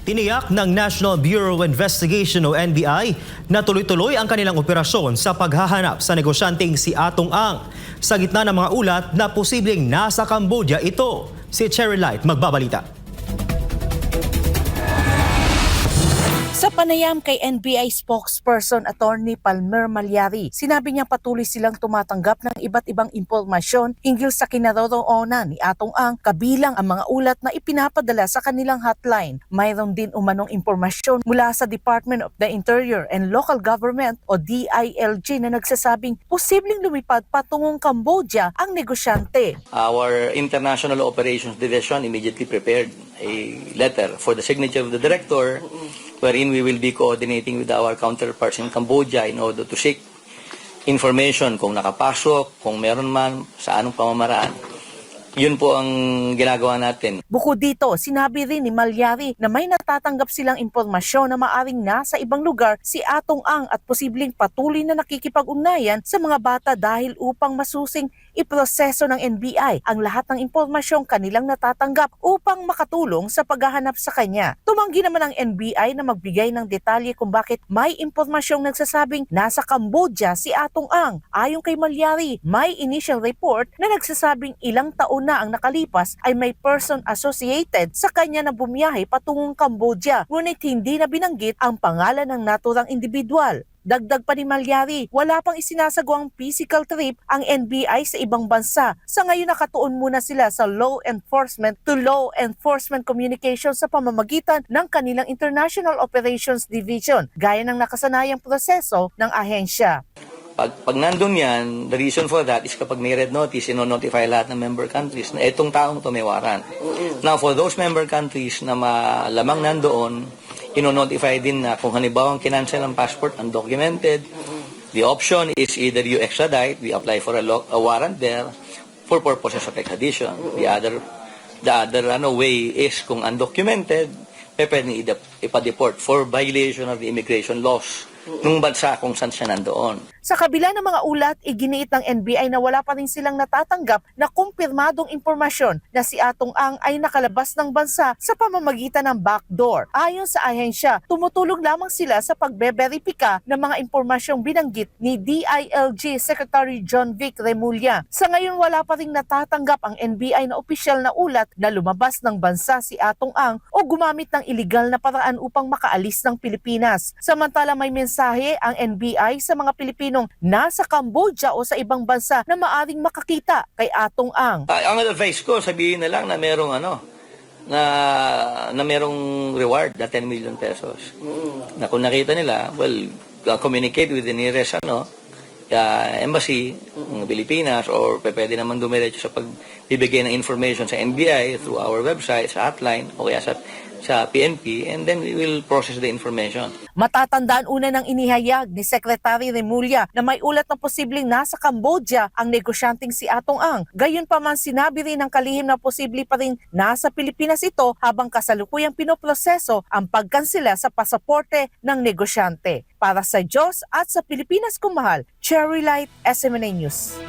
Tiniyak ng National Bureau of Investigation o NBI na tuloy-tuloy ang kanilang operasyon sa paghahanap sa negosyanteng si Atong Ang sa gitna ng mga ulat na posibleng nasa Cambodia ito. Si Cherry Light magbabalita. Sa panayam kay NBI spokesperson Attorney Palmer Malyari, sinabi niya patuloy silang tumatanggap ng iba't ibang impormasyon hinggil sa kinaroroonan ni Atong Ang, kabilang ang mga ulat na ipinapadala sa kanilang hotline. Mayroon din umanong impormasyon mula sa Department of the Interior and Local Government o DILG na nagsasabing posibleng lumipad patungong Cambodia ang negosyante. Our International Operations Division immediately prepared a letter for the signature of the director wherein we will be coordinating with our counterparts in Cambodia in order to seek information kung nakapasok, kung meron man, sa anong pamamaraan. Yun po ang ginagawa natin. Bukod dito, sinabi rin ni Malyari na may natatanggap silang impormasyon na maaring nasa ibang lugar si Atong Ang at posibleng patuloy na nakikipag-ugnayan sa mga bata dahil upang masusing iproseso ng NBI ang lahat ng impormasyong kanilang natatanggap upang makatulong sa paghahanap sa kanya. Tumanggi naman ang NBI na magbigay ng detalye kung bakit may impormasyong nagsasabing nasa Cambodia si Atong Ang. Ayon kay Malyari, may initial report na nagsasabing ilang taon na ang nakalipas ay may person associated sa kanya na bumiyahe patungong Cambodia, ngunit hindi na binanggit ang pangalan ng naturang individual. Dagdag pa ni Malyari, wala pang isinasagawang physical trip ang NBI sa ibang bansa. Sa ngayon nakatuon muna sila sa law enforcement to law enforcement communication sa pamamagitan ng kanilang International Operations Division, gaya ng nakasanayang proseso ng ahensya. Pag nandun yan, the reason for that is kapag may red notice, ino-notify lahat ng member countries na itong taong to may warrant. Now, for those member countries na malamang nandoon, ino-notify din na kung halimbawa ang kinancel ng passport undocumented, the option is either you extradite, we apply for a warrant there for purposes of extradition. The other way is kung undocumented, pwedeng ipa-deport for violation of the immigration laws nung bansa kung saan siya nandoon. Sa kabila ng mga ulat, iginiit ng NBI na wala pa rin silang natatanggap na kumpirmadong impormasyon na si Atong Ang ay nakalabas ng bansa sa pamamagitan ng backdoor. Ayon sa ahensya, tumutulong lamang sila sa pagbeberipika ng mga impormasyong binanggit ni DILG Secretary John Vic Remulla. Sa ngayon, wala pa rin natatanggap ang NBI na opisyal na ulat na lumabas ng bansa si Atong Ang o gumamit ng iligal na paraan upang makaalis ng Pilipinas. Samantala, may mensahe ang NBI sa mga Pilipinong nasa Cambodia o sa ibang bansa na maaring makakita kay Atong Ang. Ang advice ko, sabihin na lang na merong na merong reward na 10 million pesos. Na kung nakita nila, well, communicate with the nearest embassy ng Pilipinas or pwede naman dumiretso sa pagbibigay ng information sa NBI through our website, sa hotline o kaya sa PNP, and then we will process the information. Matatandaan una ng inihayag ni Secretary Remulla na may ulat na posibleng nasa Cambodia ang negosyanteng si Atong Ang. Gayunpaman, sinabi rin ng kalihim na posible pa rin nasa Pilipinas ito habang kasalukuyang pinoproseso ang pagkansela sa pasaporte ng negosyante. Para sa Diyos at sa Pilipinas kumahal, Cherry Light, SMNA News.